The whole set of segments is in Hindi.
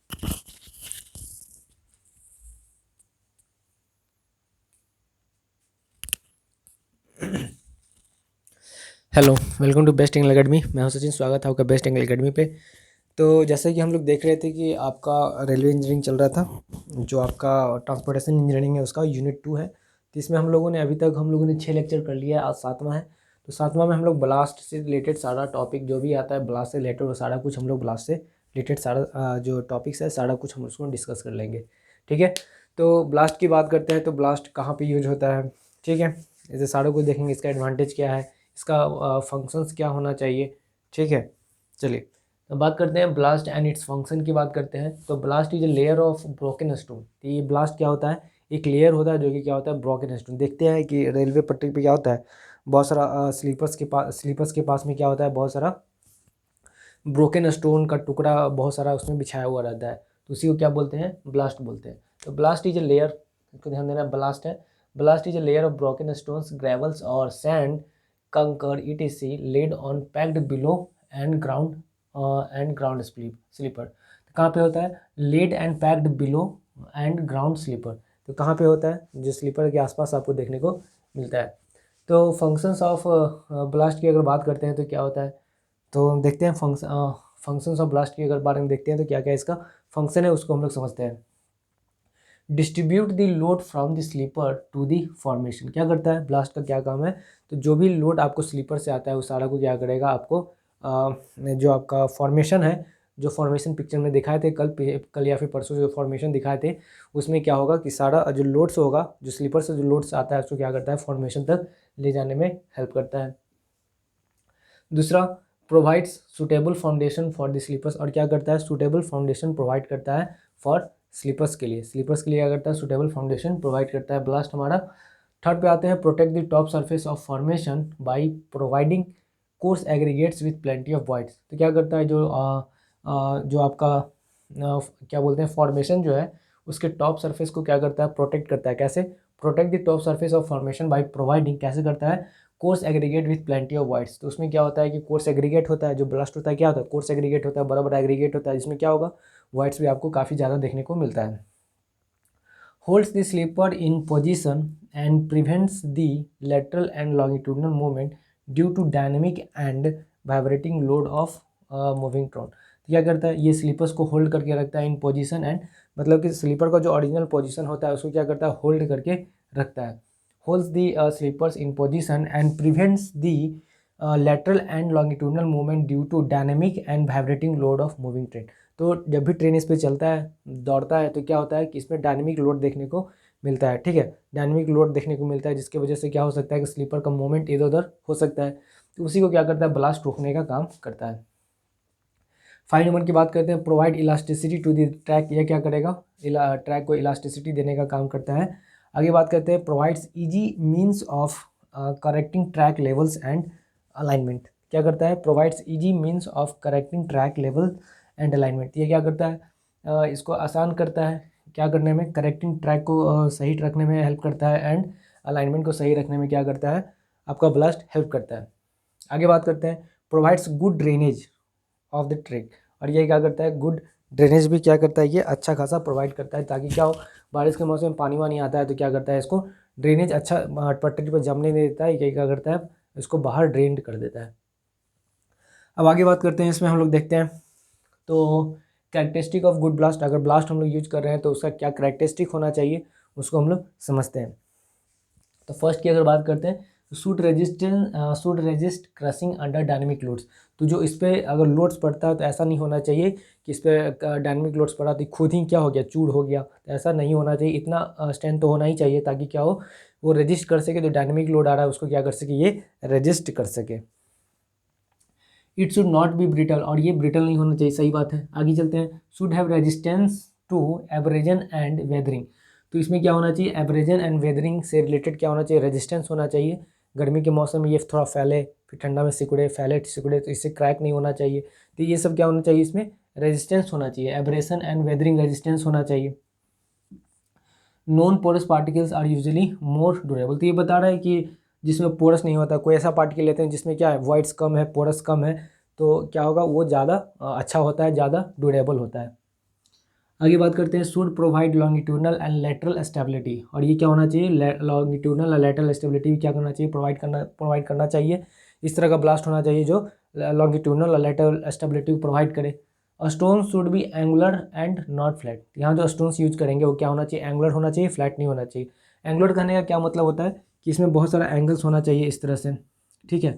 Hello, welcome to best English academy. मैं हूं सचिन, स्वागत है आपका बेस्ट इंग्लिश अकेडमी पे। तो जैसे कि हम लोग देख रहे थे कि आपका रेलवे इंजीनियरिंग चल रहा था, जो आपका ट्रांसपोर्टेशन इंजीनियरिंग है उसका यूनिट 2 है। तो इसमें हम लोगों ने 6 लेक्चर कर लिया है, आज 7वां है। तो 7वां में हम लोग ब्लास्ट से रिलेटेड सारा टॉपिक जो भी आता है ब्लास्ट से रिलेटेड, वो सारा कुछ हम लोग ब्लास्ट से रिलेटेड सारा जो टॉपिक्स है सारा कुछ हम उसको डिस्कस कर लेंगे। ठीक है, तो ब्लास्ट की बात करते हैं। तो ब्लास्ट कहाँ पर यूज होता है, ठीक है, इसे सारों को देखेंगे, इसका एडवांटेज क्या है, इसका फंक्शंस क्या होना चाहिए। ठीक है, चलिए तो बात करते हैं ब्लास्ट एंड इट्स फंक्शन की बात करते हैं। तो blast is a layer of broken stone. तो ये ब्लास्ट क्या होता है, एक लेयर होता है जो कि क्या होता है, ब्रोकन स्टोन। देखते हैं कि रेलवे पटरी पे क्या होता है, बहुत सारा स्लीपर्स के पास में क्या होता है, बहुत सारा ब्रोकन स्टोन का टुकड़ा बहुत सारा उसमें बिछाया हुआ रहता है। तो उसी को क्या बोलते हैं, ब्लास्ट बोलते हैं। तो ब्लास्ट इज ए लेयर, इसको ध्यान देना, ब्लास्ट है। Blast is a layer of broken stones, gravels और सैंड, कंकर etc laid on packed below and ground sleeper। तो कहाँ पे होता है, laid and packed below and ground sleeper. तो कहाँ पे होता है, जो स्लीपर के आसपास आपको देखने को मिलता है। तो फंक्शंस ऑफ ब्लास्ट की अगर बात करते हैं तो क्या होता है, तो देखते हैं फंक्शंस ऑफ ब्लास्ट की अगर बारे में देखते हैं तो क्या क्या इसका फंक्शन है उसको हम लोग समझते हैं। Distribute the load from the sleeper to the formation. क्या करता है, ब्लास्ट का क्या काम है, तो जो भी लोड आपको स्लीपर से आता है उस सारा को क्या करेगा, आपको जो आपका फॉर्मेशन है, जो फॉर्मेशन पिक्चर में दिखाए थे कल या फिर परसों जो फॉर्मेशन दिखाए थे, उसमें क्या होगा कि सारा जो लोड्स होगा, जो स्लीपर से जो लोड्स आता है उसको क्या करता है, फॉर्मेशन तक ले जाने में हेल्प करता है। दूसरा, provides suitable foundation for the sleepers. और क्या करता है, सुटेबल फाउंडेशन प्रोवाइड करता है फॉर स्लीपर्स के लिए। स्लीपर्स के लिए क्या करता है, सुटेबल फाउंडेशन प्रोवाइड करता है ब्लास्ट हमारा। थर्ड पे आते हैं, protect the top surface of formation by providing course aggregates with plenty of voids. तो क्या करता है, जो आपका क्या बोलते हैं, फॉर्मेशन जो है उसके टॉप सरफेस को क्या करता है, प्रोटेक्ट करता है। कैसे, protect the top surface of formation by providing, कैसे करता है, coarse aggregate with plenty of wides. तो उसमें क्या होता है कि कोर्स एग्रीगेट होता है, जो ब्लास्ट होता है क्या होता है, कोर्स एग्रीगेट होता है, बड़ा बड़ा एग्रीगेट होता है, जिसमें क्या होगा, वाइड्स भी आपको काफ़ी ज़्यादा देखने को मिलता है। Holds the sleeper in position and prevents the lateral and longitudinal movement due to dynamic and vibrating load of moving train. तो क्या करता है, ये स्लीपर्स को होल्ड करके रखता है इन पोजिशन एंड, मतलब कि स्लीपर का जो ओरिजिनल पोजिशन होता है उसको क्या करता है, होल्ड करके रखता है। holds the sleepers in position and prevents the lateral and longitudinal movement due to dynamic and vibrating load of moving train। तो जब भी ट्रेन इस पे चलता है, दौड़ता है, तो क्या होता है कि इसमें डायनेमिक लोड देखने को मिलता है। ठीक है, डायनेमिक लोड देखने को मिलता है, जिसकी वजह से क्या हो सकता है कि स्लीपर का मूवमेंट इधर उधर हो सकता है। तो उसी को क्या करता है, ब्लास्ट रोकने का काम करता है। 5 नंबर की बात करते हैं, provide elasticity to the track. यह क्या करेगा, ट्रैक को इलास्टिसिटी देने का काम करता है। आगे बात करते हैं, provides easy means of correcting track levels and alignment. क्या करता है, provides easy means of correcting track level and alignment. ये क्या करता है, इसको आसान करता है क्या करने में, करेक्टिंग ट्रैक को सही रखने में हेल्प करता है, एंड अलाइनमेंट को सही रखने में क्या करता है, आपका ब्लास्ट हेल्प करता है। आगे बात करते हैं, provides good drainage of the track. और ये क्या करता है, गुड ड्रेनेज भी क्या करता है, ये अच्छा खासा प्रोवाइड करता है, ताकि क्या हो, बारिश के मौसम में पानी वानी आता है तो क्या करता है, इसको ड्रेनेज अच्छा पटरी पर जमने नहीं देता है, ये क्या करता है, इसको बाहर ड्रेन कर देता है। अब आगे बात करते हैं, इसमें हम लोग देखते हैं तो कैरेक्टरिस्टिक ऑफ गुड ब्लास्ट। अगर ब्लास्ट हम लोग यूज कर रहे हैं तो उसका क्या कैरेक्टरिस्टिक होना चाहिए, उसको हम लोग समझते हैं। तो फर्स्ट की अगर बात करते हैं, should resist crushing under dynamic loads. तो जो इस पर अगर लोड्स पड़ता है तो ऐसा नहीं होना चाहिए कि इस पर डायनेमिक लोड्स पड़ा तो खुद ही क्या हो गया, चूर हो गया। तो ऐसा नहीं होना चाहिए, इतना स्ट्रेंथ तो होना ही चाहिए ताकि क्या हो, वो रेजिस्ट कर सके, जो डायनेमिक लोड आ रहा है उसको क्या कर सके, ये रेजिस्ट कर सके। It should not be brittle, और ये ब्रिटल नहीं होना चाहिए, सही बात है। आगे चलते हैं, should have resistance to abrasion and weathering. तो इसमें क्या होना चाहिए, एब्रेजन एंड वेदरिंग से रिलेटेड क्या होना चाहिए, रेजिस्टेंस होना चाहिए। गर्मी के मौसम में ये थोड़ा फैले, फिर ठंडा में सिकुड़े, फैले सिकुड़े, तो इससे क्रैक नहीं होना चाहिए। तो ये सब क्या होना चाहिए, इसमें रेजिस्टेंस होना चाहिए, एब्रेशन एंड वेदरिंग रेजिस्टेंस होना चाहिए। Non porous particles are usually more durable. तो ये बता रहा है कि जिसमें पोरस नहीं होता, कोई ऐसा पार्टिकल लेते हैं जिसमें क्या है, वॉइड्स कम है, पोरस कम है, तो क्या होगा, वो ज़्यादा अच्छा होता है, ज़्यादा ड्यूरेबल होता है। आगे बात करते हैं should provide longitudinal and lateral stability, और ये क्या होना चाहिए, लॉन्गिट्यूडनल और लेटरल स्टेबिलिटी भी क्या करना चाहिए, प्रोवाइड करना चाहिए। इस तरह का ब्लास्ट होना चाहिए जो लॉन्गिट्यूडनल और लेटरल स्टेबिलिटी को प्रोवाइड करे। Stone should be angular and not flat, यहाँ जो स्टोन्स यूज करेंगे वो क्या होना चाहिए, एंगुलर होना चाहिए, फ्लैट नहीं होना चाहिए। एंगुलर कहने का क्या मतलब होता है कि इसमें बहुत सारा एंगल्स होना चाहिए इस तरह से, ठीक है।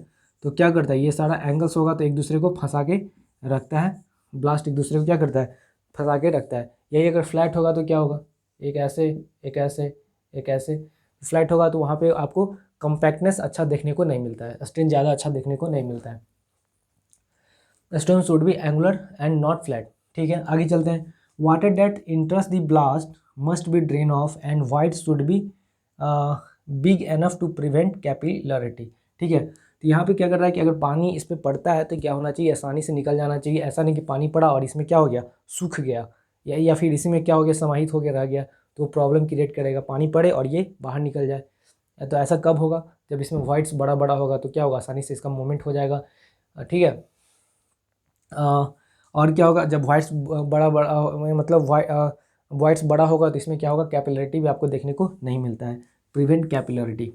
तो क्या करता है, ये सारा एंगल्स होगा तो एक दूसरे को फंसा के रखता है, ब्लास्ट एक दूसरे को क्या करता है, फंसा के रखता है। यही अगर फ्लैट होगा तो क्या होगा, एक ऐसे एक ऐसे एक ऐसे, फ्लैट होगा तो वहाँ पे आपको कम्पैक्टनेस अच्छा देखने को नहीं मिलता है, स्ट्रेन ज़्यादा अच्छा देखने को नहीं मिलता है। Stone should be angular and not flat, ठीक है। आगे चलते हैं। Water that enters the ballast must be drain off and wide should be big enough to prevent capillarity, ठीक है। तो यहाँ पे क्या कर रहा है कि अगर पानी इस पर पड़ता है तो क्या होना चाहिए, आसानी से निकल जाना चाहिए, ऐसा नहीं कि पानी पड़ा और इसमें क्या हो गया, सूख गया, या फिर इसी में क्या हो गया, समाहित होकर रह गया, तो प्रॉब्लम क्रिएट करेगा, पानी पड़े और ये बाहर निकल जाए। तो ऐसा कब होगा, जब इसमें वाइट्स बड़ा बड़ा होगा तो क्या होगा, आसानी से इसका मूवमेंट हो जाएगा, ठीक है। और क्या होगा, जब वाइट्स बड़ा बड़ा मतलब वाइट्स बड़ा होगा तो इसमें क्या होगा, कैपिलरिटी भी आपको देखने को नहीं मिलता है, prevent capillarity.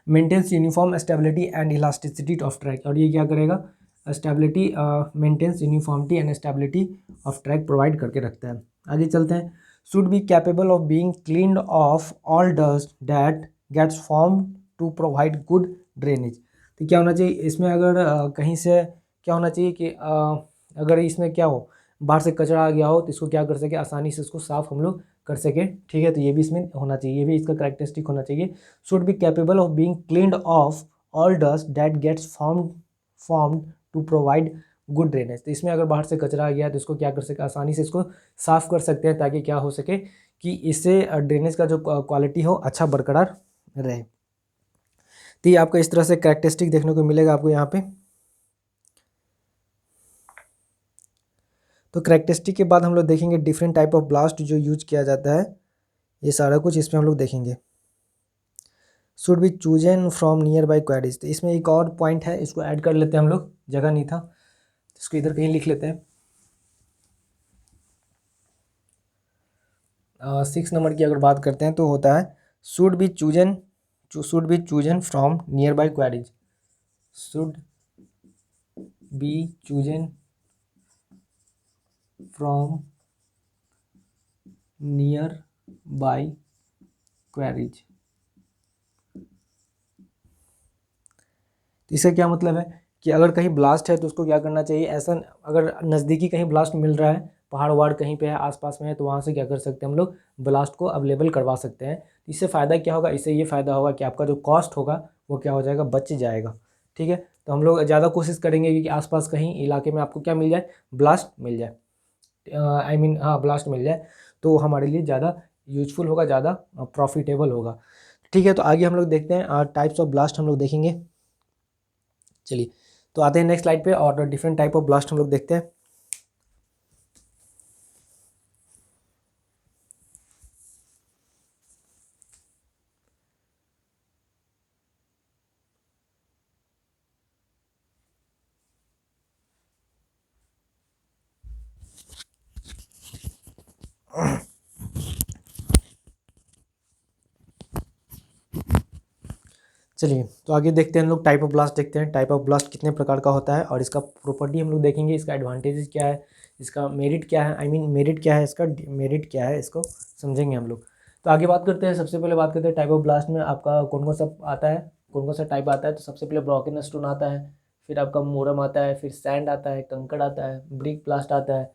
Maintains uniform stability and elasticity of track, और ये क्या करेगा, stability maintains uniformity and stability of track provide करके रखता है। आगे चलते हैं। Should be capable of being cleaned of all dust that gets form to provide good drainage, तो क्या होना चाहिए इसमें, अगर कहीं से क्या होना चाहिए कि अगर इसमें क्या हो, बाहर से कचरा आ गया हो तो इसको क्या कर सके, आसानी से इसको साफ हम लोग कर सके, ठीक है। तो ये भी इसमें होना चाहिए, ये भी इसका कैरेक्टरिस्टिक होना चाहिए। Should be capable of being cleaned of all dust that gets formed to provide good drainage, तो इसमें अगर बाहर से कचरा आ गया तो इसको क्या कर सके, आसानी से इसको साफ कर सकते हैं, ताकि क्या हो सके कि इससे ड्रेनेज का जो क्वालिटी हो अच्छा बरकरार रहे। तो ये आपको इस तरह से कैरेक्टरिस्टिक देखने को मिलेगा आपको यहाँ पे। तो कैरेक्टरिस्टिक के बाद हम लोग देखेंगे डिफरेंट टाइप ऑफ ब्लास्ट जो यूज किया जाता है, ये सारा कुछ इसमें हम लोग देखेंगे। Should be chosen from near by queries, तो इसमें एक और पॉइंट है, इसको ऐड कर लेते हैं हम लोग, जगह नहीं था इसको इधर कहीं लिख लेते हैं। 6 नंबर की अगर बात करते हैं तो होता है should be chosen from near by queries, should be chosen from near by queries. इसका क्या मतलब है कि अगर कहीं ब्लास्ट है तो उसको क्या करना चाहिए, ऐसा अगर नज़दीकी कहीं ब्लास्ट मिल रहा है, पहाड़ वहाड़ कहीं पे है, आसपास में है, तो वहाँ से क्या कर सकते हैं हम लोग, ब्लास्ट को अवेलेबल करवा सकते हैं। इससे फ़ायदा क्या होगा, इससे ये फ़ायदा होगा कि आपका जो कॉस्ट होगा वो क्या हो जाएगा, बच जाएगा, ठीक है। तो हम लोग ज़्यादा कोशिश करेंगे कि आसपास कहीं इलाके में आपको क्या मिल जाए, ब्लास्ट मिल जाए, हाँ ब्लास्ट मिल जाए, तो हमारे लिए ज़्यादा यूजफुल होगा, ज़्यादा प्रॉफिटेबल होगा, ठीक है। तो आगे हम लोग देखते हैं टाइप्स ऑफ ब्लास्ट हम लोग देखेंगे। चलिए तो आते हैं नेक्स्ट स्लाइड पे और डिफरेंट टाइप ऑफ ब्लास्ट हम लोग देखते हैं। चलिए तो आगे देखते हैं हम लोग टाइप ऑफ ब्लास्ट देखते हैं, टाइप ऑफ ब्लास्ट कितने प्रकार का होता है और इसका प्रॉपर्टी हम लोग देखेंगे, इसका एडवांटेजेस क्या है, इसका मेरिट क्या है, मेरिट क्या है, इसका मेरिट क्या है, इसको समझेंगे हम लोग। तो आगे बात करते हैं, सबसे पहले बात करते हैं टाइप ऑफ ब्लास्ट में आपका कौन कौन सा आता है, कौन कौन सा टाइप आता है। तो सबसे पहले ब्रोकन स्टोन आता है, फिर आपका मोरम आता है, फिर सैंड आता है, कंकड़ आता है, ब्रिक ब्लास्ट आता है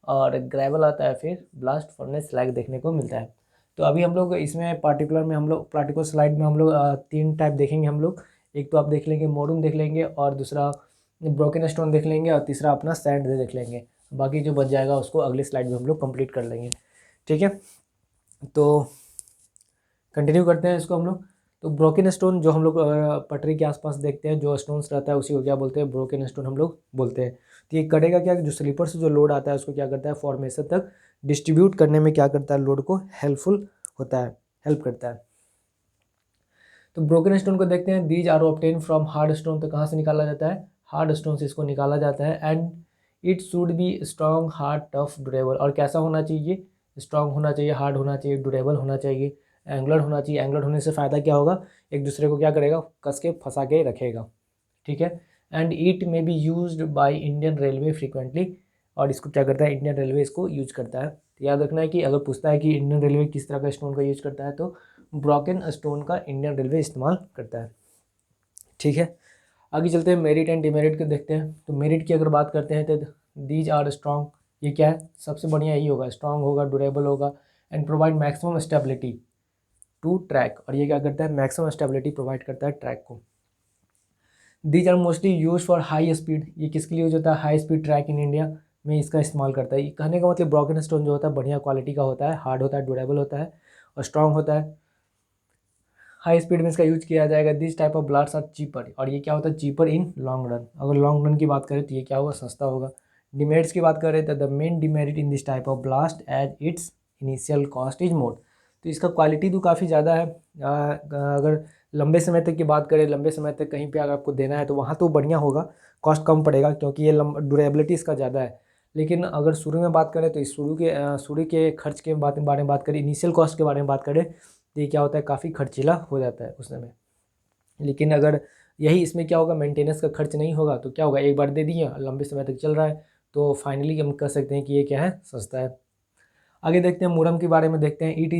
और ग्रेवल आता है, फिर ब्लास्ट फर्नेस स्लैग देखने को मिलता है। तो अभी हम लोग इसमें पार्टिकुलर स्लाइड में हम लोग 3 टाइप देखेंगे हम लोग। एक तो आप देख लेंगे मोरून देख लेंगे, और दूसरा ब्रोकन स्टोन देख लेंगे, और तीसरा अपना सैंड देख लेंगे। बाकी जो बच जाएगा उसको अगले स्लाइड में हम लोग कंप्लीट कर लेंगे, ठीक है। तो कंटिन्यू करते हैं इसको हम लोग। तो ब्रोकन स्टोन जो हम लोग पटरी के आसपास देखते हैं, जो स्टोन्स रहता है उसी को क्या बोलते हैं, ब्रोकन स्टोन हम लोग बोलते हैं। तो ये करेगा क्या, जो स्लीपर से जो लोड आता है उसको क्या करता है, फॉर्मेशन तक डिस्ट्रीब्यूट करने में क्या करता है, लोड को हेल्पफुल होता है, हेल्प करता है। तो ब्रोकन स्टोन को देखते हैं, these are obtain from hard stone, तो कहाँ से निकाला जाता है, हार्ड स्टोन से इसको निकाला जाता है। And it should be strong, hard, tough, durable. और कैसा होना चाहिए? स्ट्रॉन्ग होना चाहिए, हार्ड होना चाहिए, ड्यूरेबल होना चाहिए, एंगुलर होना चाहिए। एंगुलर होने से फ़ायदा क्या होगा? एक दूसरे को क्या करेगा? कस के फंसा के रखेगा, ठीक है। And it may be used by Indian railway frequently, और इसको क्या करता है? इंडियन रेलवे इसको यूज करता है। तो याद रखना है कि अगर पूछता है कि इंडियन रेलवे किस तरह का स्टोन का यूज करता है, तो ब्रोकन स्टोन का इंडियन रेलवे इस्तेमाल करता है, ठीक है। आगे चलते हैं, मेरिट एंड डिमेरिट को देखते हैं। तो मेरिट की अगर बात करते हैं तो दीज आर स्ट्रॉन्ग, ये क्या है? सबसे बढ़िया यही होगा, स्ट्रॉन्ग होगा, ड्यूरेबल होगा, and provide maximum stability to track. और ये क्या करता है? मैक्सिमम स्टेबिलिटी प्रोवाइड करता है ट्रैक को। These are mostly use for high speed, ये किसके लिए यूज होता है? High speed track in India में इसका इस्तेमाल करता है। ये कहने का मतलब ब्रोकन स्टोन जो होता है बढ़िया क्वालिटी का होता है, हार्ड होता है, ड्यूरेबल होता है और स्ट्रॉन्ग होता है। हाई स्पीड में इसका यूज किया जाएगा। This type of ballast are cheaper, और ये क्या होता है? Cheaper in long run. अगर लॉन्ग रन की बात करें तो ये क्या होगा? सस्ता होगा। डिमेरिट्स की बात करें तो the main demerit in this type of ballast as its initial cost is more, तो इसका क्वालिटी तो काफ़ी ज़्यादा है। अगर लंबे समय तक की बात करें, लंबे समय तक कहीं पे अगर आपको देना है तो वहाँ तो बढ़िया होगा, कॉस्ट कम पड़ेगा क्योंकि ये ड्यूरेबिलिटी इसका ज़्यादा है। लेकिन अगर शुरू में बात करें तो इस शुरू के खर्च के बारे में बात करें, इनिशियल कॉस्ट के बारे में बात करें, तो ये क्या होता है? काफ़ी खर्चीला हो जाता है उस समय। लेकिन अगर यही इसमें क्या होगा? मेंटेनेंस का खर्च नहीं होगा तो क्या होगा? एक बार दे दिए, लंबे समय तक चल रहा है, तो फाइनली हम कह सकते हैं कि ये क्या है? सस्ता है। आगे देखते हैं, मुरम के बारे में देखते हैं। It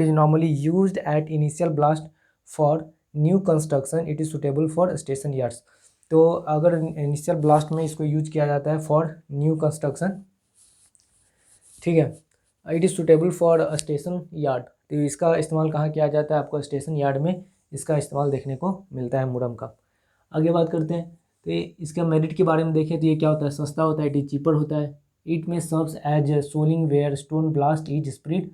is normally used at initial blast for new construction, it is suitable for station yards. तो अगर इनिशियल ब्लास्ट में इसको यूज किया जाता है फॉर न्यू कंस्ट्रक्शन, ठीक है, it is suitable for station yard. तो इसका इस्तेमाल कहाँ किया जाता है? आपको स्टेशन यार्ड में इसका इस्तेमाल देखने को मिलता है मुरम का। आगे बात करते हैं, तो इसका मेरिट के बारे में देखें तो ये क्या होता है? सस्ता होता है, इट इज चीपर होता है। It may serves as soling where stone ballast is spread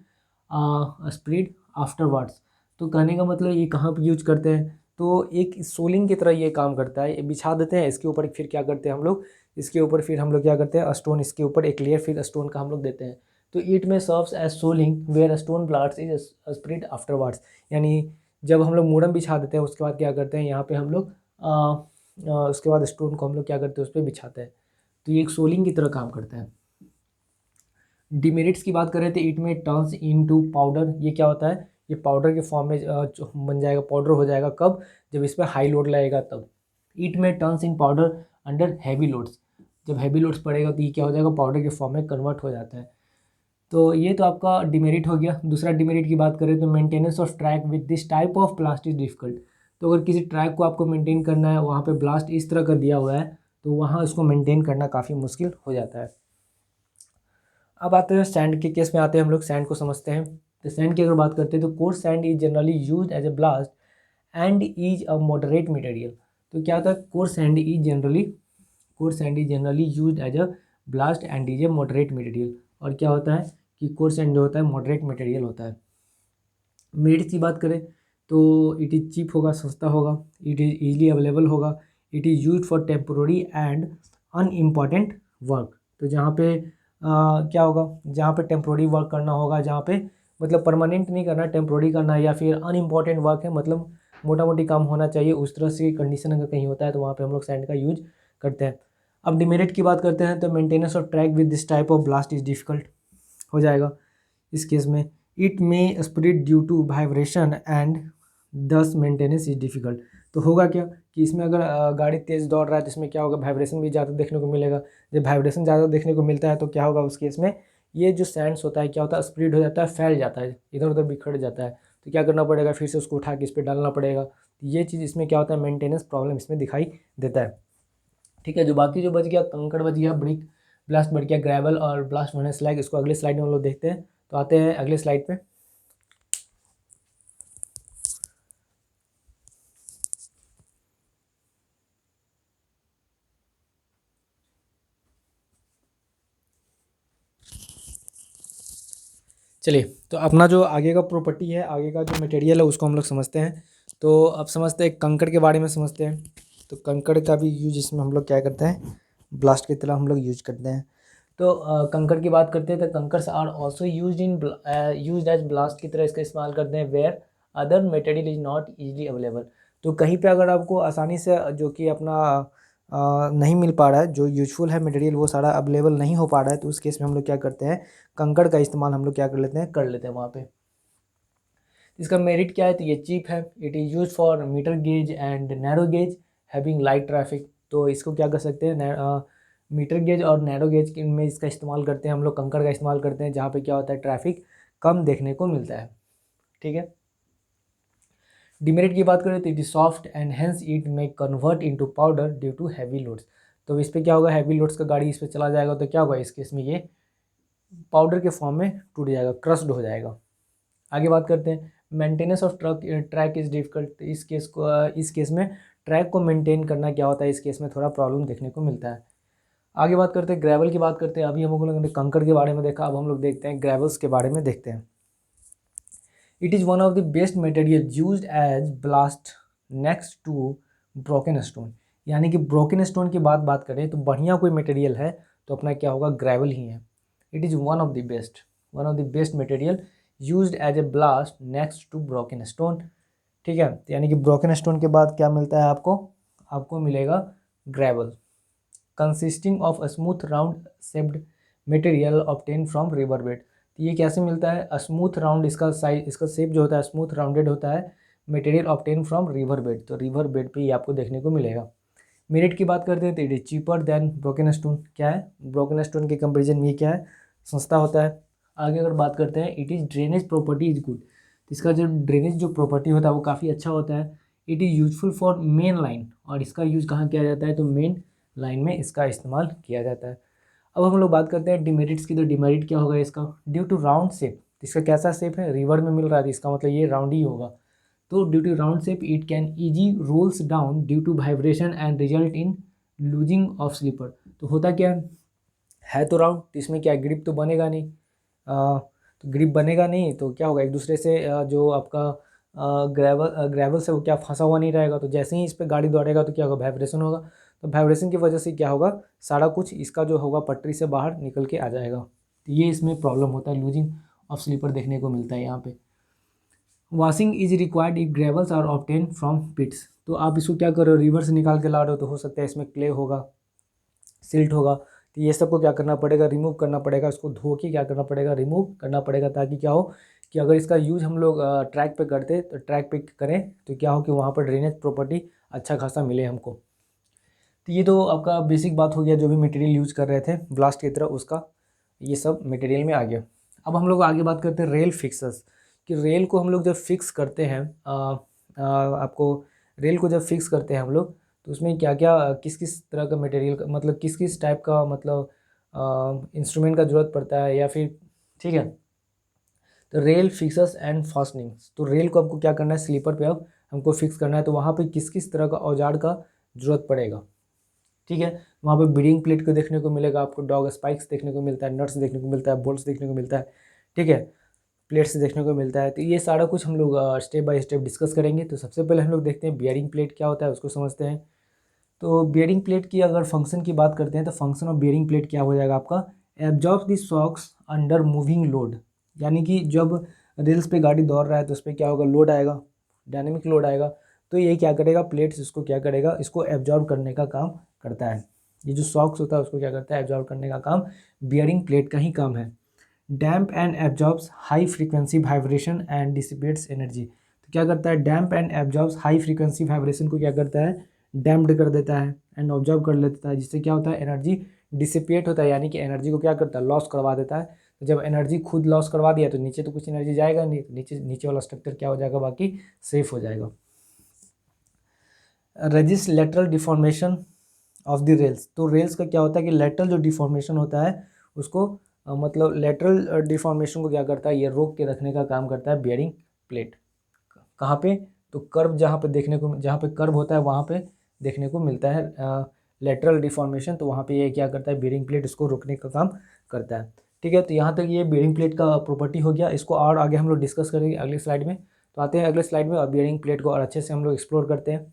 afterwards. तो कहने का मतलब ये कहाँ पर यूज करते हैं? तो एक सोलिंग की तरह ये काम करता है, ये बिछा देते हैं इसके ऊपर, फिर क्या करते हैं हम लोग? इसके ऊपर फिर हम लोग क्या करते हैं? स्टोन इसके ऊपर एक लेयर फिर स्टोन का हम लोग देते हैं। तो it may serves as soling where stone ballast is spread afterwards, यानी जब हम लोग मूरम बिछा देते हैं उसके बाद क्या करते हैं? यहाँ पे हम लोग उसके बाद स्टोन को हम लोग क्या करते हैं? उस पर बिछाते हैं। तो ये एक सोलिंग की तरह काम करता है। डिमेरिट्स की बात करें तो इट में टर्न्स इनटू पाउडर, ये क्या होता है? ये पाउडर के फॉर्म में बन जाएगा, पाउडर हो जाएगा। कब? जब इस पर हाई लोड लगेगा तब। इट में turns in powder under heavy loads, जब हैवी लोड्स पड़ेगा तो ये क्या हो जाएगा? पाउडर के फॉर्म में कन्वर्ट हो जाता है। तो ये तो आपका डिमेरिट हो गया। दूसरा डिमेरिट की बात करें तो maintenance of track with this type of ballast is difficult. तो अगर किसी ट्रैक को आपको मेंटेन करना है, वहाँ पे ब्लास्ट इस तरह का दिया हुआ है, तो वहाँ उसको मेंटेन करना काफ़ी मुश्किल हो जाता है। अब आते हैं सैंड के केस में, आते हैं हम लोग सैंड को समझते हैं। तो सैंड की अगर बात करते हैं तो coarse sand is generally use as a ballast and is a moderate material. तो क्या होता है? Coarse sand is generally use as a ballast and is a moderate material. और क्या होता है कि कोर्स सैंड जो होता है मॉडरेट मटेरियल होता है। मेरिट्स की बात करें तो इट इज़ चीप होगा, सस्ता होगा, इट इज़ ईजिली अवेलेबल होगा, it is use for temporary and unimportant work. तो जहाँ पे क्या होगा? जहाँ पे टेम्पोररी वर्क करना होगा, जहाँ पे मतलब परमानेंट नहीं करना, टेम्पोररी करना है, या फिर अनइम्पॉर्टेंट वर्क है, मतलब मोटा मोटी काम होना चाहिए, उस तरह से कंडीशन अगर कहीं होता है तो वहाँ पे हम लोग सैंड का यूज करते हैं। अब डिमेरिट की बात करते हैं तो maintenance of track with this type of ballast is difficult हो जाएगा इस केस में। It may spread due to vibration and thus maintenance is difficult. तो होगा क्या कि इसमें अगर गाड़ी तेज़ दौड़ रहा है तो इसमें क्या होगा? वाइब्रेशन भी ज़्यादा देखने को मिलेगा। जब वाइब्रेशन ज़्यादा देखने को मिलता है तो क्या होगा? उस केस में ये जो सैंड्स होता है क्या होता है? स्प्रेड हो जाता है, फैल जाता है, इधर उधर बिखर जाता है। तो क्या करना पड़ेगा? फिर से उसको उठा के इस पर डालना पड़ेगा। तो ये चीज़ इसमें क्या होता है? मेंटेनेंस प्रॉब्लम इसमें दिखाई देता है, ठीक है। जो बाकी जो बच गया, कंकड़ बच गया, ब्रिक ब्लास्ट बच गया, ग्रेवल और ब्लास्ट होने स्लैग, इसको अगले स्लाइड में हम लोग देखते हैं। तो आते हैं अगले स्लाइड पे। चलिए, तो अपना जो आगे का प्रॉपर्टी है, आगे का जो मटेरियल है उसको हम लोग समझते हैं। तो अब समझते हैं कंकड़ के बारे में समझते हैं। तो कंकड़ का भी यूज इसमें हम लोग क्या करते हैं? ब्लास्ट की तरह हम लोग यूज करते हैं। तो कंकड़ की बात करते हैं तो kankars are also used as ballast की तरह इसका इस्तेमाल करते हैं where other material is not easily available. तो कहीं पे अगर आपको आसानी से जो कि अपना नहीं मिल पा रहा है, जो यूजफुल है मटेरियल वो सारा अवेलेबल नहीं हो पा रहा है, तो उस केस में हम लोग क्या करते हैं, कंकड़ का इस्तेमाल हम लोग क्या कर लेते हैं वहाँ पे। इसका मेरिट क्या है, तो ये चीप है। It is use for metre gauge and narrow gauge having light traffic. तो इसको क्या कर सकते हैं, मीटर गेज और नैरो गेज में इसका इस्तेमाल करते हैं हम लोग, कंकड़ का इस्तेमाल करते हैं जहाँ पे क्या होता है, ट्रैफिक कम देखने को मिलता है। ठीक है। डिमेरिट की बात करें तो it is soft and hence it may convert into powder due to heavy loads. तो इस पर क्या होगा, हैवी लोड्स का गाड़ी इस पर चला जाएगा तो क्या होगा, इस केस में ये पाउडर के फॉर्म में टूट जाएगा, क्रस्ड हो जाएगा। आगे बात करते हैं, maintenance of track is difficult. इस केस में ट्रैक को मेंटेन करना क्या होता है, इस केस में थोड़ा प्रॉब्लम देखने को मिलता है। आगे बात करते हैं ग्रेवल की बात करते हैं। अभी हम लोगों ने कंकड़ के बारे में देखा, अब हम लोग देखते हैं ग्रेवल्स के बारे में देखते हैं। It is one of the best material used as ballast next to broken stone. यानी कि ब्रोकन स्टोन की बात करें तो बढ़िया कोई मटेरियल है तो अपना क्या होगा, ग्रेवल ही है। It is one of the best material used as a ballast next to broken stone. ठीक है, तो यानी कि ब्रोकन स्टोन के बाद क्या मिलता है आपको, आपको मिलेगा gravel consisting of a smooth round shaped material obtain from river bed. तो ये कैसे मिलता है, स्मूथ राउंड, इसका साइज, इसका शेप जो होता है स्मूथ राउंडेड होता है, material obtain from river bed. तो रिवर बेड पे ये आपको देखने को मिलेगा। मेरिट की बात करते हैं तो it is cheaper than broken stone. क्या है, ब्रोकन स्टोन के कंपेरिजन में ये क्या है, सस्ता होता है। आगे अगर बात करते हैं, it is drainage property is good. इसका जो ड्रेनेज जो प्रॉपर्टी होता है वो काफ़ी अच्छा होता है। It is useful for main line, और इसका यूज़ कहाँ किया जाता है, तो मेन लाइन में इसका इस्तेमाल किया जाता है। अब हम लोग बात करते हैं डिमेरिट्स की। तो डिमेरिट क्या होगा इसका, ड्यू टू राउंड शेप। इसका कैसा शेप है, रिवर में मिल रहा है तो इसका मतलब ये राउंड ही होगा। तो due to round shape it can easy rolls down due to vibration and result in losing of sleeper. तो होता क्या है तो राउंड, तो इसमें क्या ग्रिप तो बनेगा नहीं, तो ग्रिप बनेगा नहीं तो क्या होगा, एक दूसरे से जो आपका ग्रेवल से वो क्या फंसा हुआ नहीं रहेगा। तो जैसे ही इस पर गाड़ी दौड़ेगा तो क्या होगा, वाइब्रेशन होगा। तो वाइब्रेशन की वजह से क्या होगा, सारा कुछ इसका जो होगा पटरी से बाहर निकल के आ जाएगा। तो ये इसमें प्रॉब्लम होता है, लूजिंग ऑफ स्लीपर देखने को मिलता है यहाँ पे। Washing is required if gravels are obtain from pits. तो आप इसको क्या कर रहे हो, रिवर से निकाल के ला रहे हो तो हो सकता है इसमें क्ले होगा, सिल्ट होगा। तो ये सबको क्या करना पड़ेगा, रिमूव करना पड़ेगा, इसको धो के क्या करना पड़ेगा, रिमूव करना पड़ेगा, ताकि क्या हो कि अगर इसका यूज़ हम लोग ट्रैक पे करते तो ट्रैक पे करें तो क्या हो कि वहाँ पर ड्रेनेज प्रॉपर्टी अच्छा खासा मिले हमको। तो ये तो आपका बेसिक बात हो गया, जो भी मटेरियल यूज़ कर रहे थे ब्लास्ट की तरह उसका ये सब मटेरियल में आ गया। अब हम लोग आगे बात करते हैं रेल फिक्सर्स, कि रेल को हम लोग जब फिक्स करते हैं, आपको रेल को जब फिक्स करते हैं हम लोग तो उसमें क्या क्या किस किस तरह का मटेरियल का मतलब किस किस टाइप का मतलब इंस्ट्रूमेंट का ज़रूरत पड़ता है या फिर, ठीक है। तो रेल फिक्सर्स एंड फास्टनिंग्स, तो रेल को आपको क्या करना है, स्लीपर पे अब हमको फिक्स करना है, तो वहाँ पे किस किस तरह का औजार का ज़रूरत पड़ेगा। ठीक है, वहाँ पे बीडिंग प्लेट को देखने को मिलेगा, आपको डॉग स्पाइक्स देखने को मिलता है, नट्स देखने को मिलता है, बोल्ट्स देखने को मिलता है। ठीक है, प्लेट्स देखने को मिलता है। तो ये सारा कुछ हम लोग स्टेप बाय स्टेप डिस्कस करेंगे। तो सबसे पहले हम लोग देखते हैं बियरिंग प्लेट क्या होता है, उसको समझते हैं। तो बियरिंग प्लेट की अगर फंक्शन की बात करते हैं तो फंक्शन ऑफ बियरिंग प्लेट क्या हो जाएगा आपका, absorb the shocks under moving load. यानी कि जब रेल्स पे गाड़ी दौड़ रहा है तो उस पर क्या होगा, लोड आएगा, डायनेमिक लोड आएगा। तो ये क्या करेगा, प्लेट्स इसको क्या करेगा, इसको एब्जॉर्ब करने का काम करता है। ये जो शॉक्स होता है उसको क्या करता है, एब्जॉर्ब करने का काम बियरिंग प्लेट का ही काम है। डैम्प and absorbs high frequency vibration and dissipates energy. तो क्या करता है, डैम्प and absorbs high frequency vibration को क्या करता है, डैम्प्ड कर देता है एंड ऑब्जर्व कर लेता है, जिससे क्या होता है, एनर्जी डिसिपेट होता है, यानी कि एनर्जी को क्या करता है, लॉस करवा देता है। तो जब एनर्जी खुद लॉस करवा दिया तो नीचे तो कुछ एनर्जी जाएगा नहीं, तो नीचे नीचे वाला स्ट्रक्चर क्या हो जाएगा, बाकी सेफ हो जाएगा। Resist lateral deformation of the rails, तो रेल्स का क्या होता है कि लेटरल जो डिफॉर्मेशन होता है उसको मतलब लेटरल डिफॉर्मेशन को क्या करता है, ये रोक के रखने का काम करता है बियरिंग प्लेट। कहाँ पे, तो कर्व जहाँ पे देखने को, जहाँ पे कर्व होता है वहाँ पे देखने को मिलता है लेटरल डिफॉर्मेशन। तो वहाँ पे ये क्या करता है, बियरिंग प्लेट इसको रोकने का काम करता है। ठीक है, तो यहाँ तक ये बियरिंग प्लेट का प्रॉपर्टी हो गया। इसको और आगे हम लोग डिस्कस करेंगे अगले स्लाइड में। तो आते हैं अगले स्लाइड में और बियरिंग प्लेट को और अच्छे से हम लोग एक्सप्लोर करते हैं।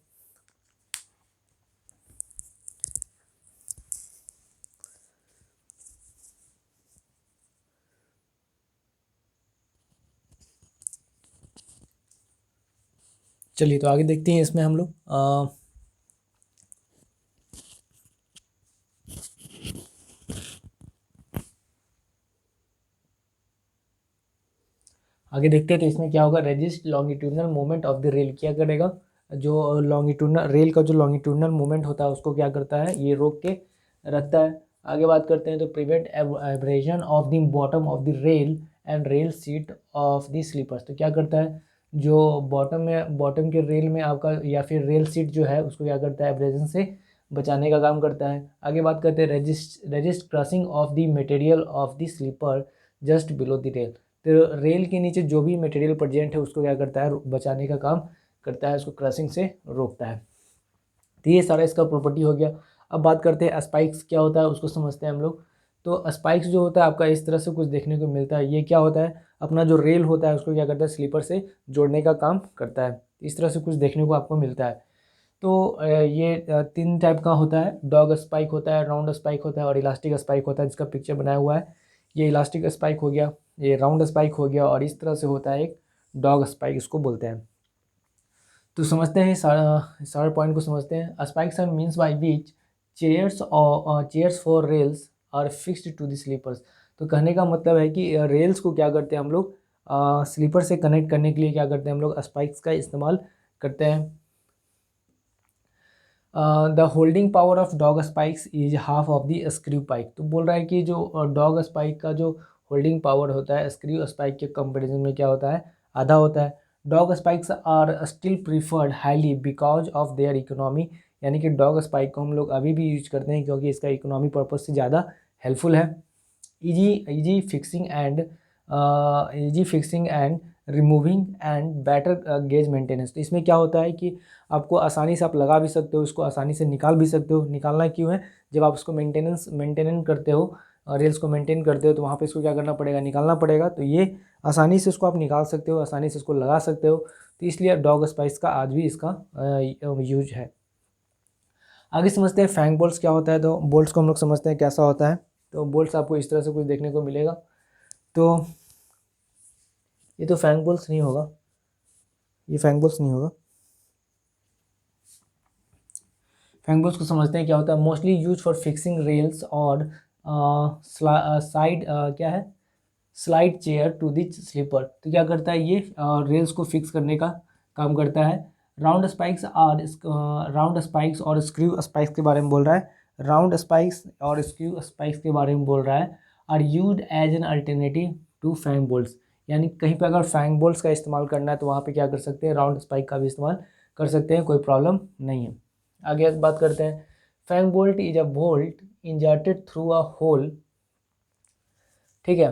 चलिए तो आगे देखते हैं इसमें हम लोग आगे देखते हैं तो इसमें क्या होगा, resist longitudinal movement of the rail, क्या करेगा, जो लॉन्गिट्यूडनल रेल का जो लॉन्गिट्यूडनल मूवमेंट होता है उसको क्या करता है, ये रोक के रखता है। आगे बात करते हैं तो prevent abrasion of the bottom of the rail and rail seat of the sleepers, तो क्या करता है, जो बॉटम के रेल में आपका या फिर रेल सीट जो है उसको क्या करता है, एब्रेजन से बचाने का काम करता है। आगे बात करते हैं resist crossing of the material of the sleeper just below the rail, तो रेल के नीचे जो भी मटेरियल प्रेजेंट है उसको क्या करता है, बचाने का काम करता है, उसको क्रशिंग से रोकता है। तो ये सारा इसका प्रॉपर्टी हो गया। अब बात करते हैं स्पाइक्स क्या होता है, उसको समझते हैं हम लोग। तो स्पाइक्स जो होता है आपका इस तरह से कुछ देखने को मिलता है। ये क्या होता है, अपना जो रेल होता है उसको क्या करता है, स्लीपर से जोड़ने का काम करता है। इस तरह से कुछ देखने को आपको मिलता है। तो ये 3 टाइप का होता है, डॉग स्पाइक होता है, राउंड स्पाइक होता है और इलास्टिक स्पाइक होता है, जिसका पिक्चर बनाया हुआ है। ये इलास्टिक स्पाइक हो गया, ये राउंड स्पाइक हो गया, और इस तरह से होता है एक डॉग स्पाइक, इसको बोलते हैं। तो समझते हैं सारे पॉइंट को समझते हैं। Spikes are means by which chairs for rails are fixed to the sleepers, तो कहने का मतलब है कि रेल्स को क्या करते हैं हम लोग, स्लीपर से कनेक्ट करने के लिए क्या करते हैं हम लोग, स्पाइक्स का इस्तेमाल करते हैं। The holding power of dog spikes is half of the screw spike, तो बोल रहा है कि जो डॉग स्पाइक का जो होल्डिंग पावर होता है स्क्रू स्पाइक के कंपैरिजन में क्या होता है, आधा होता है। Dog spikes are still preferred highly because of their economy, यानी कि डॉग स्पाइक को हम लोग अभी भी यूज करते हैं क्योंकि इसका इकोनॉमी पर्पज से ज़्यादा हेल्पफुल है। Easy easy fixing and removing and better gauge maintenance, तो इसमें क्या होता है कि आपको आसानी से आप लगा भी सकते हो, इसको आसानी से निकाल भी सकते हो। निकालना क्यों है, जब आप उसको मेंटेनेंस करते हो, रेल्स को मेंटेन करते हो, तो वहाँ पे इसको क्या करना पड़ेगा, निकालना पड़ेगा। तो ये आसानी से इसको आप निकाल सकते हो, आसानी से इसको लगा सकते हो। तो इसलिए डॉग स्पाइस का आज भी इसका यूज है। आगे समझते हैं फैंग बोल्ट्स क्या होता है। तो बोल्ट्स को हम लोग समझते हैं कैसा होता है। तो बोल्ट्स आपको इस तरह से कुछ देखने को मिलेगा। तो ये तो फैंग बोल्ट्स नहीं होगा, ये फैंग बोल्ट्स नहीं होगा। फैंग बोल्ट्स को समझते हैं क्या होता है। Mostly use for fixing rails और साइड क्या है, slide chair to the sleeper, तो क्या करता है ये, रेल्स को फिक्स करने का काम करता है। राउंड स्पाइक्स और स्क्रू स्पाइक्स के बारे में बोल रहा है। राउंड स्पाइक्स और स्क्रू स्पाइक्स के बारे में बोल रहा है। Are used as an alternative to fang bolts, यानी कहीं पे अगर फैंग बोल्ट्स का इस्तेमाल करना है तो वहाँ पे क्या कर सकते हैं, राउंड स्पाइक का भी इस्तेमाल कर सकते हैं, कोई प्रॉब्लम नहीं है। आगे बात करते हैं। Fang bolt is a bolt inserted through a hole, ठीक है।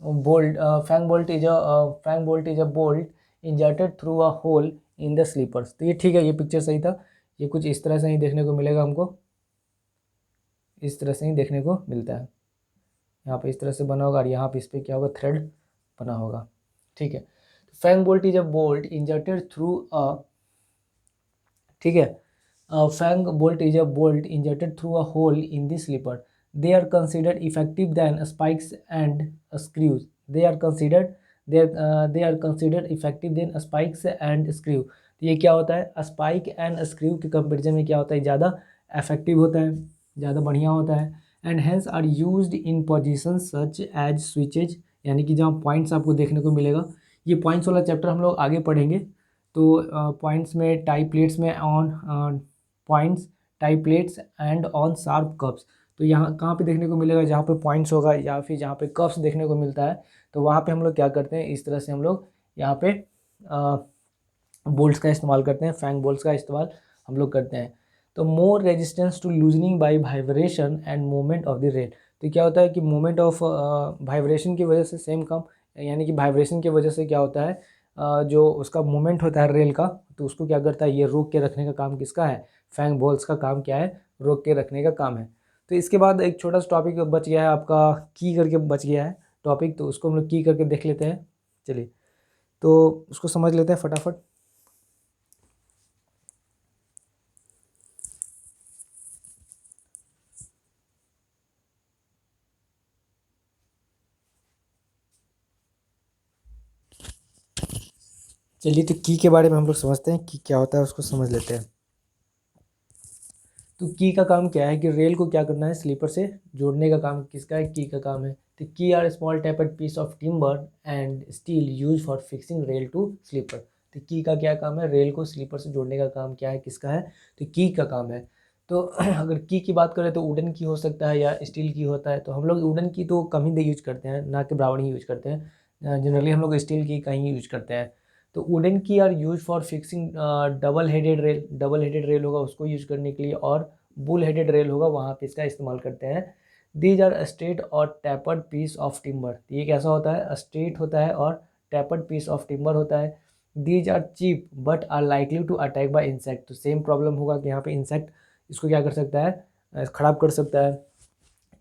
Fang bolt is a bolt inserted through a hole in the sleepers, तो ये ठीक है, ये पिक्चर सही था। ये कुछ इस तरह से ही देखने को मिलेगा हमको, इस तरह से ही देखने को मिलता है। यहाँ पे इस तरह से बना होगा और यहाँ पे इस पर क्या होगा, थ्रेड बना होगा, ठीक है। Fang bolt is a bolt inserted through a, ठीक है, fang bolt is a bolt inserted through a hole in the sleeper, they are considered effective than spikes and screws, they are considered effective than spikes and screw, तो ये क्या होता है, स्पाइक एंड स्क्रू के कंपेरिजन में क्या होता है, ज़्यादा इफेक्टिव होता है, ज़्यादा बढ़िया होता है। And hence are used in position such as switches, यानी कि जहाँ पॉइंट्स आपको देखने को मिलेगा, ये पॉइंट्स वाला चैप्टर हम लोग आगे पढ़ेंगे। तो पॉइंट्स में टाई प्लेट्स में on points, tie plates and on sharp cups, तो यहाँ कहाँ पे देखने को मिलेगा, जहाँ पे पॉइंट्स होगा या फिर जहाँ पे कप्स देखने को मिलता है, तो वहाँ पे हम लोग क्या करते हैं, इस तरह से हम लोग यहाँ पे बोल्ट्स का इस्तेमाल करते हैं, फैंग बोल्ट्स का इस्तेमाल हम लोग करते हैं। तो more resistance to loosening by vibration and movement of the rail, तो क्या होता है कि मूवमेंट ऑफ वाइब्रेशन की वजह से सेम काम, यानी कि वाइब्रेशन की वजह से क्या होता है, जो उसका मूवमेंट होता है रेल का, तो उसको क्या करता है, ये रोक के रखने का काम किसका है, फैंग बोल्ट्स का काम क्या है, रोक के रखने का काम है। तो इसके बाद एक छोटा सा टॉपिक बच गया है आपका, की करके बच गया है टॉपिक, तो उसको हम लोग की करके देख लेते हैं। चलिए तो उसको समझ लेते हैं फटाफट। चलिए तो की के बारे में हम लोग समझते हैं, की क्या होता है उसको समझ लेते हैं। तो की का काम क्या है कि रेल को क्या करना है, स्लीपर से जोड़ने का काम किसका है, की का काम है। तो key are small tapered piece of timber and steel use for fixing rail to sleeper. तो की का क्या काम है, रेल को स्लीपर से जोड़ने का काम क्या है, किसका है, तो की का काम है। तो अगर की बात करें तो वुडन की हो सकता है या स्टील की होता है। तो हम लोग वुडन की तो कम ही यूज करते हैं, ना कि बराबर ही यूज करते हैं। जनरली हम लोग स्टील की का ही यूज करते हैं। तो wooden key are use for fixing double headed rail, double headed rail होगा उसको यूज करने के लिए, और बुल हेडेड रेल होगा वहाँ पे इसका इस्तेमाल करते हैं। दीज आर स्ट्रेट और टैपर्ड पीस ऑफ टिम्बर। ये कैसा होता है, स्ट्रेट होता है और टैपर्ड पीस ऑफ टिम्बर होता है। These are cheap but are likely to attack by insect. तो सेम प्रॉब्लम होगा कि यहाँ पे इंसेक्ट इसको क्या कर सकता है, ख़राब कर सकता है।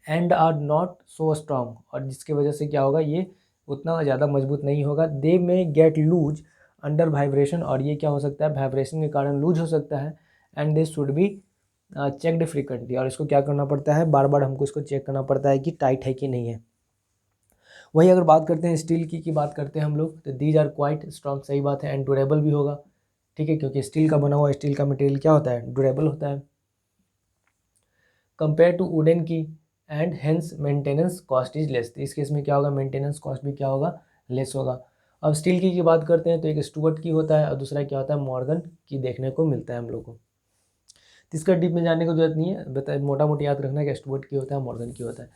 And are not so strong, और जिसकी वजह से क्या होगा, ये उतना ज़्यादा मजबूत नहीं होगा। दे में गेट लूज अंडर वाइब्रेशन, और ये क्या हो सकता है, वाइब्रेशन के कारण लूज हो सकता है। And this should be checked frequently, और इसको क्या करना पड़ता है, बार बार हमको इसको चेक करना पड़ता है कि टाइट है कि नहीं है। वही अगर बात करते हैं स्टील की बात करते हैं हम लोग, तो दीज आर क्वाइट स्ट्रॉन्ग, सही बात है, एंड ड्यूरेबल भी होगा, ठीक है, क्योंकि स्टील का बना हुआ, स्टील का मटेरियल क्या होता है, ड्यूरेबल होता है कंपेयर टू वुडन की। And hence maintenance cost is less. तो इस केस में क्या होगा, मेंटेनेंस कॉस्ट भी क्या होगा, लेस होगा। अब स्टील की बात करते हैं तो एक स्टुअर्ट की होता है और दूसरा क्या होता है, मॉर्गन की देखने को मिलता है हम लोग को। तो इसका डीप में जाने की जरूरत नहीं है, बता मोटा मोटी याद रखना है कि स्टुअर्ट की होता है, मॉर्गन की होता है।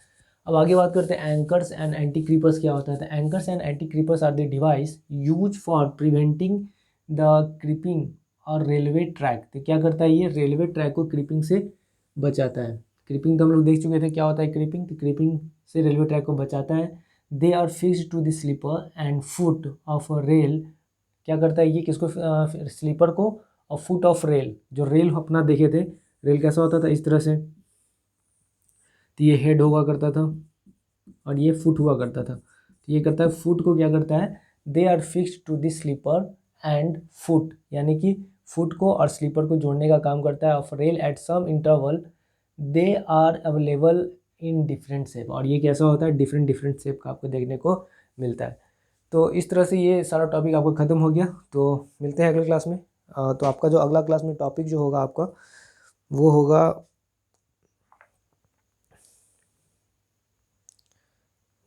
अब आगे बात करते हैं एंकर्स एंड एंटी क्रीपर्स क्या होता है। तो anchors and anti creepers are the device use for preventing the creeping of railway track. तो क्या करता है, ये रेलवे ट्रैक को क्रीपिंग से बचाता है। क्रीपिंग तो हम लोग देख चुके थे क्या होता है क्रीपिंग, तो क्रीपिंग से रेलवे ट्रैक को बचाता है। They are fixed to the sleeper and foot of rail. क्या करता है ये, किसको, स्लीपर को और फुट ऑफ रेल। जो रेल अपना देखे थे, रेल कैसा होता था, इस तरह से, तो ये हेड हुआ करता था और ये फुट हुआ करता था। तो ये करता है, फुट को क्या करता है, they are fixed to the sleeper and foot, यानी कि फुट को और स्लीपर को जोड़ने का काम करता है। Of rail at some interval they are available in different shape, और ये कैसा होता है, डिफरेंट डिफरेंट शेप का आपको देखने को मिलता है। तो इस तरह से ये सारा टॉपिक आपका ख़त्म हो गया। तो मिलते हैं अगले क्लास में। तो आपका जो अगला क्लास में टॉपिक जो होगा आपका, वो होगा,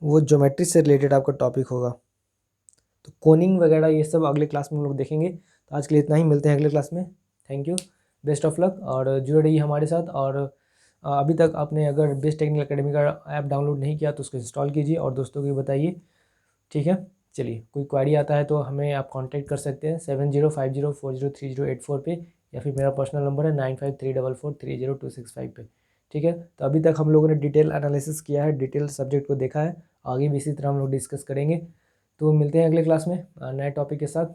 वो ज्योमेट्री से रिलेटेड आपका टॉपिक होगा। तो कोनिंग वगैरह ये सब अगले क्लास में हम लोग देखेंगे। तो आज के लिए इतना ही, मिलते हैं अगले क्लास में। Thank you, best of luck, और जुड़े रहिए हमारे साथ। और अभी तक आपने अगर बेस्ट टेक्निकल एकेडमी का ऐप डाउनलोड नहीं किया तो उसको इंस्टॉल कीजिए और दोस्तों को भी बताइए, ठीक है। चलिए, कोई क्वेरी आता है तो हमें आप कांटेक्ट कर सकते हैं 7050403084 पे, या फिर मेरा पर्सनल नंबर है 9534430265 पे, ठीक है। तो अभी तक हम लोगों ने डिटेल एनालिसिस किया है, डिटेल सब्जेक्ट को देखा है, आगे भी इसी तरह हम लोग डिस्कस करेंगे। तो मिलते हैं अगले क्लास में नए टॉपिक के साथ।